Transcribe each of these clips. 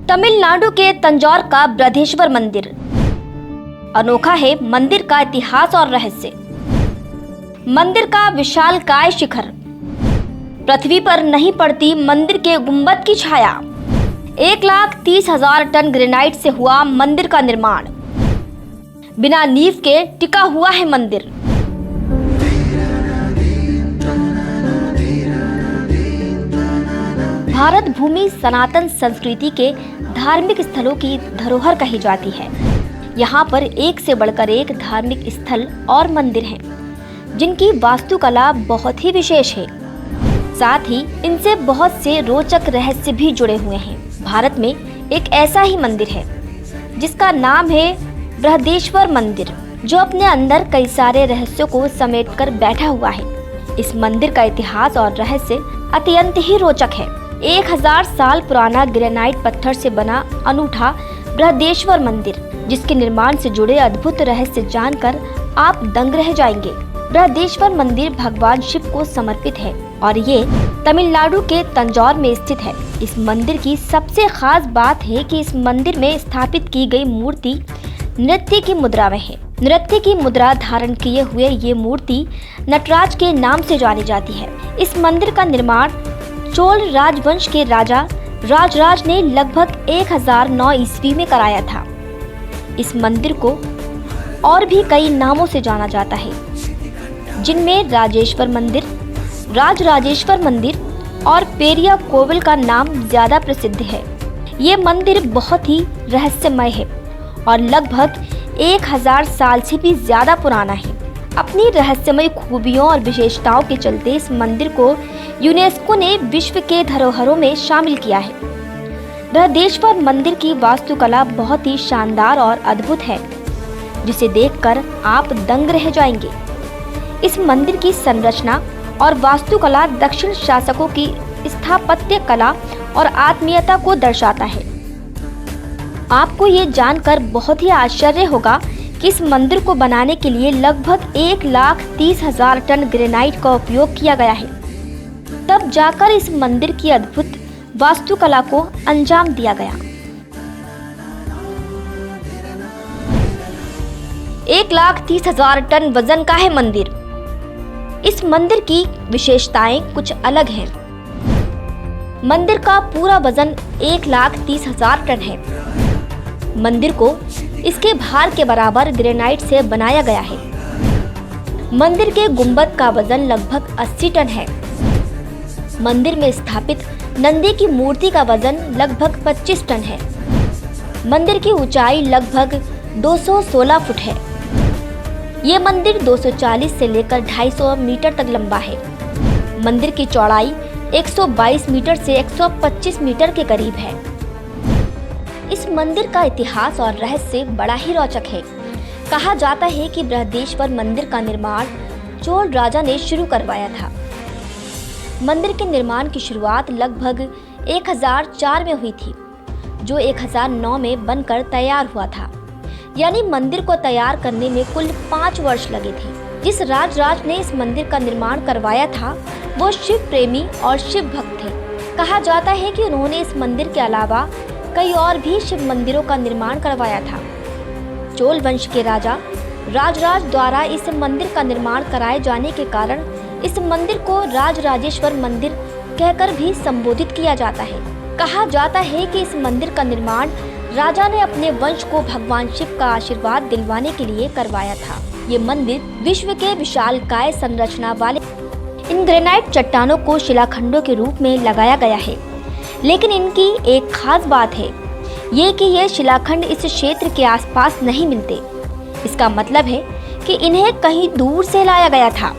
तमिलनाडु के तंजौर का बृहदेश्वर मंदिर। अनोखा है मंदिर का इतिहास और रहस्य। मंदिर का विशालकाय शिखर, पृथ्वी पर नहीं पड़ती मंदिर के गुंबद की छाया। 1,30,000 टन ग्रेनाइट से हुआ मंदिर का निर्माण। बिना नींव के टिका हुआ है मंदिर। भारत भूमि सनातन संस्कृति के धार्मिक स्थलों की धरोहर कही जाती है। यहाँ पर एक से बढ़कर एक धार्मिक स्थल और मंदिर हैं, जिनकी वास्तुकला बहुत ही विशेष है। साथ ही इनसे बहुत से रोचक रहस्य भी जुड़े हुए हैं। भारत में एक ऐसा ही मंदिर है जिसका नाम है बृहदेश्वर मंदिर, जो अपने अंदर कई सारे रहस्यों को समेटकर बैठा हुआ है। इस मंदिर का इतिहास और रहस्य अत्यंत ही रोचक है। 1000 साल पुराना ग्रेनाइट पत्थर से बना अनूठा बृहदेश्वर मंदिर, जिसके निर्माण से जुड़े अद्भुत रहस्य जानकर आप दंग रह जाएंगे। बृहदेश्वर मंदिर भगवान शिव को समर्पित है और ये तमिलनाडु के तंजौर में स्थित है। इस मंदिर की सबसे खास बात है कि इस मंदिर में स्थापित की गई मूर्ति नृत्य की मुद्रा में है। नृत्य की मुद्रा धारण किए हुए ये मूर्ति नटराज के नाम से जानी जाती है। इस मंदिर का निर्माण चोल राजवंश के राजा राजराज ने लगभग 1009 ईस्वी में कराया था। इस मंदिर को और भी कई नामों से जाना जाता है, जिनमें राजेश्वर मंदिर, राजराजेश्वर मंदिर और पेरिया कोविल का नाम ज्यादा प्रसिद्ध है। ये मंदिर बहुत ही रहस्यमय है और लगभग 1000 साल से भी ज्यादा पुराना है। अपनी रहस्यमय खूबियों और विशेषताओं के चलते इस मंदिर को यूनेस्को ने विश्व के धरोहरों में शामिल किया है। बृहदेश्वर मंदिर की वास्तुकला बहुत ही शानदार और अद्भुत है, जिसे देखकर आप दंग रह जाएंगे। इस मंदिर की संरचना और वास्तुकला दक्षिण शासकों की स्थापत्य कला और आत्मीयता को दर्शाता है। आपको ये जानकर बहुत ही आश्चर्य होगा कि इस मंदिर को बनाने के लिए लगभग 1,30,000 टन ग्रेनाइट का उपयोग किया गया है। तब जाकर इस मंदिर की अद्भुत वास्तुकला को अंजाम दिया गया। 1,30,000 टन वजन का है मंदिर। इस मंदिर की विशेषताएं कुछ अलग हैं। मंदिर का पूरा वजन 1,30,000 टन है। मंदिर को इसके भार के बराबर ग्रेनाइट से बनाया गया है। मंदिर के गुंबद का वजन लगभग 80 टन है। मंदिर में स्थापित नंदी की मूर्ति का वजन लगभग 25 टन है। मंदिर की ऊंचाई लगभग 216 फुट है। ये मंदिर 240 से लेकर 250 मीटर तक लंबा है। मंदिर की चौड़ाई 122 मीटर से 125 मीटर के करीब है। इस मंदिर का इतिहास और रहस्य बड़ा ही रोचक है। कहा जाता है कि बृहदेश्वर मंदिर का निर्माण चोल राजा ने शुरू करवाया था। मंदिर के निर्माण की शुरुआत लगभग 1004 में हुई थी, जो 1009 में बनकर तैयार हुआ था। यानी मंदिर को तैयार करने में कुल 5 वर्ष लगे थे। जिस राजराज ने इस मंदिर का निर्माण करवाया था, वो शिव प्रेमी और शिव भक्त थे। कहा जाता है कि उन्होंने इस मंदिर के अलावा कई और भी शिव मंदिरों का निर्माण करवाया था। चोल वंश के राजा राजराज द्वारा इस मंदिर का निर्माण कराए जाने के कारण इस मंदिर को राजराजेश्वर मंदिर कहकर भी संबोधित किया जाता है। कहा जाता है कि इस मंदिर का निर्माण राजा ने अपने वंश को भगवान शिव का आशीर्वाद दिलवाने के लिए करवाया था। ये मंदिर विश्व के विशालकाय संरचना वाले इन ग्रेनाइट चट्टानों को शिलाखंडों के रूप में लगाया गया है। लेकिन इनकी एक खास बात है, ये कि ये शिलाखंड इस क्षेत्र के आसपास नहीं मिलते। इसका मतलब है कि इन्हें कहीं दूर से लाया गया था।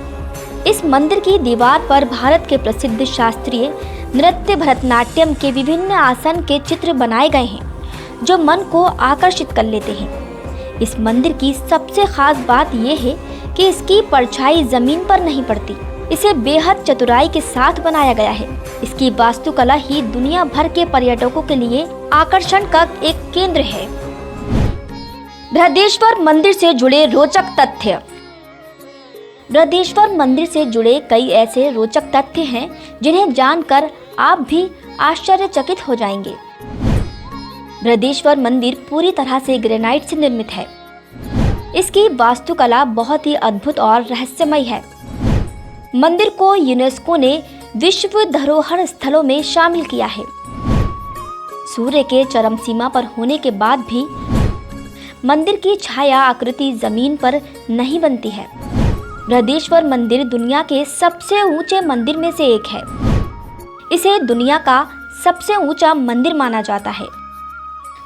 इस मंदिर की दीवार पर भारत के प्रसिद्ध शास्त्रीय नृत्य भरतनाट्यम के विभिन्न आसन के चित्र बनाए गए हैं, जो मन को आकर्षित कर लेते हैं। इस मंदिर की सबसे खास बात यह है कि इसकी परछाई जमीन पर नहीं पड़ती। इसे बेहद चतुराई के साथ बनाया गया है। इसकी वास्तुकला ही दुनिया भर के पर्यटकों के लिए आकर्षण का एक केंद्र है। बृहदेश्वर मंदिर से जुड़े रोचक तथ्य। बृहदेश्वर मंदिर से जुड़े कई ऐसे रोचक तथ्य हैं जिन्हें जानकर आप भी आश्चर्यचकित हो जाएंगे। बृहदेश्वर मंदिर पूरी तरह से ग्रेनाइट से निर्मित है। इसकी वास्तुकला बहुत ही अद्भुत और रहस्यमय है। मंदिर को यूनेस्को ने विश्व धरोहर स्थलों में शामिल किया है। सूर्य के चरम सीमा पर होने के बाद भी मंदिर की छाया आकृति जमीन पर नहीं बनती है। बृहदेश्वर मंदिर दुनिया के सबसे ऊंचे मंदिर में से एक है। इसे दुनिया का सबसे ऊंचा मंदिर माना जाता है।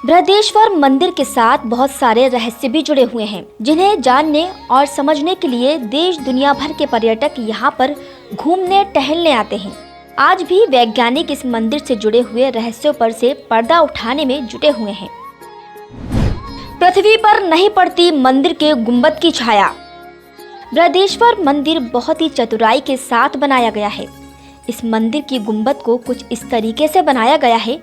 बृहदेश्वर मंदिर के साथ बहुत सारे रहस्य भी जुड़े हुए हैं, जिन्हें जानने और समझने के लिए देश दुनिया भर के पर्यटक यहाँ पर घूमने टहलने आते हैं। आज भी वैज्ञानिक इस मंदिर से जुड़े हुए रहस्यों पर से पर्दा उठाने में जुटे हुए हैं। पृथ्वी पर नहीं पड़ती मंदिर के गुंबद की छाया। बृहदेश्वर मंदिर बहुत ही चतुराई के साथ बनाया गया है। इस मंदिर की गुंबद को कुछ इस तरीके से बनाया गया है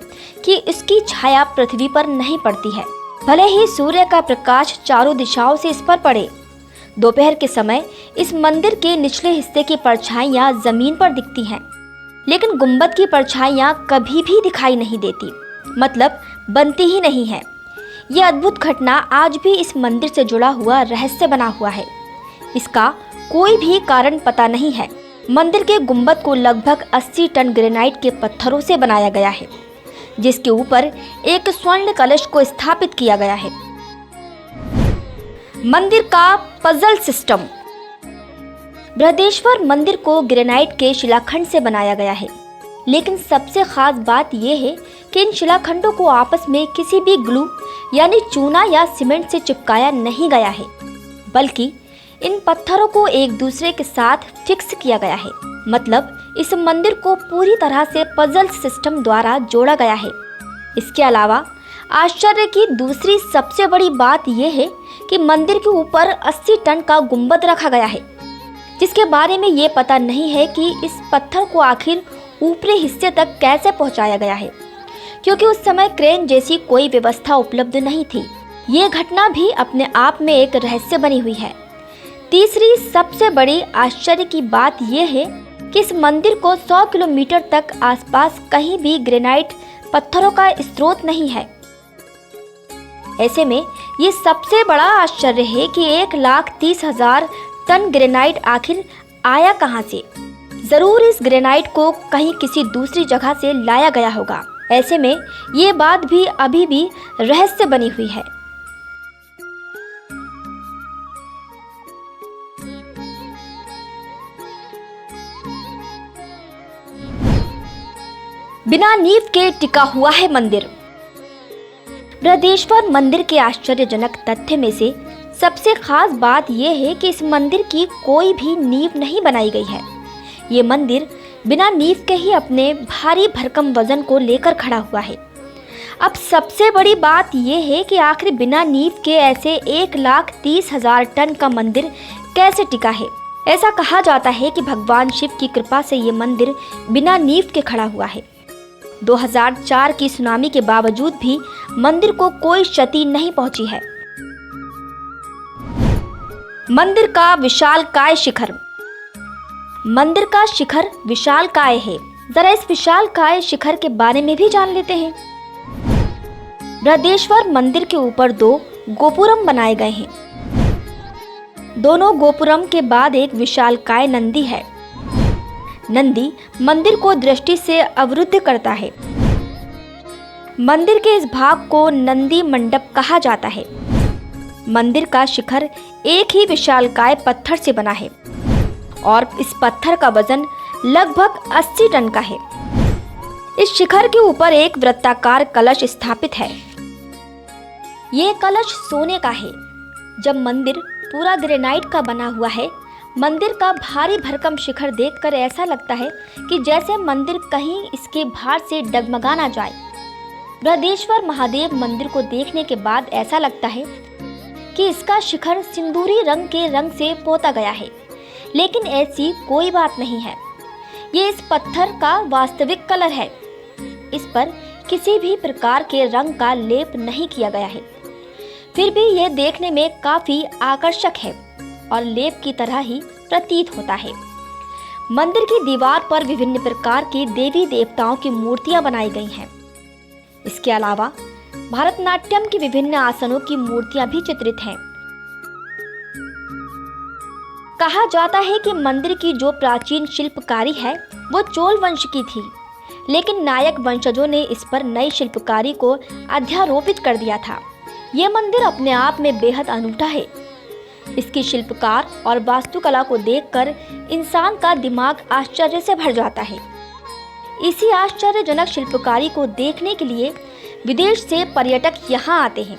कि इसकी छाया पृथ्वी पर नहीं पड़ती है, भले ही सूर्य का प्रकाश चारों दिशाओं से इस पर पड़े। दोपहर के समय इस मंदिर के निचले हिस्से की परछाइयाँ जमीन पर दिखती हैं, लेकिन गुंबद की परछाइयाँ कभी भी दिखाई नहीं देती, मतलब बनती ही नहीं है। यह अद्भुत घटना आज भी इस मंदिर से जुड़ा हुआ रहस्य बना हुआ है। इसका कोई भी कारण पता नहीं है। मंदिर के गुंबद को लगभग 80 टन ग्रेनाइट के पत्थरों से बनाया गया है, जिसके ऊपर एक स्वर्ण कलश को स्थापित किया गया है। मंदिर का पजल सिस्टम। बृहदेश्वर मंदिर को ग्रेनाइट के शिलाखंड से बनाया गया है, लेकिन सबसे खास बात यह है कि इन शिलाखंडों को आपस में किसी भी ग्लू यानी चूना या सीमेंट से चिपकाया नहीं गया है, बल्कि इन पत्थरों को एक दूसरे के साथ फिक्स किया गया है। मतलब इस मंदिर को पूरी तरह से पजल सिस्टम द्वारा जोड़ा गया है। इसके अलावा आश्चर्य की दूसरी सबसे बड़ी बात यह है कि मंदिर के ऊपर 80 टन का गुंबद रखा गया है, जिसके बारे में ये पता नहीं है कि इस पत्थर को आखिर ऊपरी हिस्से तक कैसे पहुंचाया गया है, क्योंकि उस समय क्रेन जैसी कोई व्यवस्था उपलब्ध नहीं थी। ये घटना भी अपने आप में एक रहस्य बनी हुई है। तीसरी सबसे बड़ी आश्चर्य की बात यह है कि इस मंदिर को 100 किलोमीटर तक आसपास कहीं भी ग्रेनाइट पत्थरों का स्रोत नहीं है। ऐसे में ये सबसे बड़ा आश्चर्य है कि 1,30,000 टन ग्रेनाइट आखिर आया कहां से। जरूर इस ग्रेनाइट को कहीं किसी दूसरी जगह से लाया गया होगा। ऐसे में ये बात भी अभी भी रहस्य बनी हुई है। बिना नींव के टिका हुआ है मंदिर। बृहदेश्वर मंदिर के आश्चर्यजनक तथ्य में से सबसे खास बात यह है कि इस मंदिर की कोई भी नींव नहीं बनाई गई है। ये मंदिर बिना नींव के ही अपने भारी भरकम वजन को लेकर खड़ा हुआ है। अब सबसे बड़ी बात यह है कि आखिर बिना नींव के ऐसे 1,30,000 टन का मंदिर कैसे टिका है। ऐसा कहा जाता है कि भगवान शिव की कृपा से ये मंदिर बिना नींव के खड़ा हुआ है। 2004 की सुनामी के बावजूद भी मंदिर को कोई क्षति नहीं पहुंची है। मंदिर का विशालकाय शिखर। मंदिर का शिखर विशालकाय है। जरा इस विशालकाय शिखर के बारे में भी जान लेते हैं। बृहदेश्वर मंदिर के ऊपर 2 गोपुरम बनाए गए हैं। दोनों गोपुरम के बाद एक विशालकाय नंदी है। नंदी मंदिर को दृष्टि से अवरुद्ध करता है। मंदिर के इस भाग को नंदी मंडप कहा जाता है। मंदिर का शिखर एक ही विशालकाय पत्थर से बना है और इस पत्थर का वजन लगभग 80 टन का है। इस शिखर के ऊपर एक वृत्ताकार कलश स्थापित है। ये कलश सोने का है। जब मंदिर पूरा ग्रेनाइट का बना हुआ है, मंदिर का भारी भरकम शिखर देखकर ऐसा लगता है कि जैसे मंदिर कहीं इसके भार से डगमगा ना जाए। बृहदेश्वर महादेव मंदिर को देखने के बाद ऐसा लगता है कि इसका शिखर सिंदूरी रंग के रंग से पोता गया है, लेकिन ऐसी कोई बात नहीं है। ये इस पत्थर का वास्तविक कलर है। इस पर किसी भी प्रकार के रंग का लेप नहीं किया गया है, फिर भी यह देखने में काफी आकर्षक है और लेप की तरह ही प्रतीत होता है। मंदिर की दीवार पर विभिन्न प्रकार की देवी देवताओं की मूर्तियां बनाई गई हैं। इसके अलावा भारतनाट्यम की विभिन्न आसनों की मूर्तियां भी चित्रित हैं। कहा जाता है कि मंदिर की जो प्राचीन शिल्पकारी है वो चोल वंश की थी, लेकिन नायक वंशजों ने इस पर नई शिल्पकारी को अध्यारोपित कर दिया था। ये मंदिर अपने आप में बेहद अनूठा है। इसकी शिल्पकार और वास्तुकला को देखकर इंसान का दिमाग आश्चर्य से भर जाता है। इसी आश्चर्यजनक शिल्पकारी को देखने के लिए विदेश से पर्यटक यहाँ आते हैं।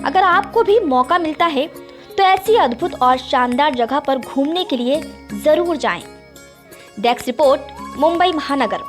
अगर आपको भी मौका मिलता है तो ऐसी अद्भुत और शानदार जगह पर घूमने के लिए जरूर जाएं। डेस्क रिपोर्ट, मुंबई महानगर।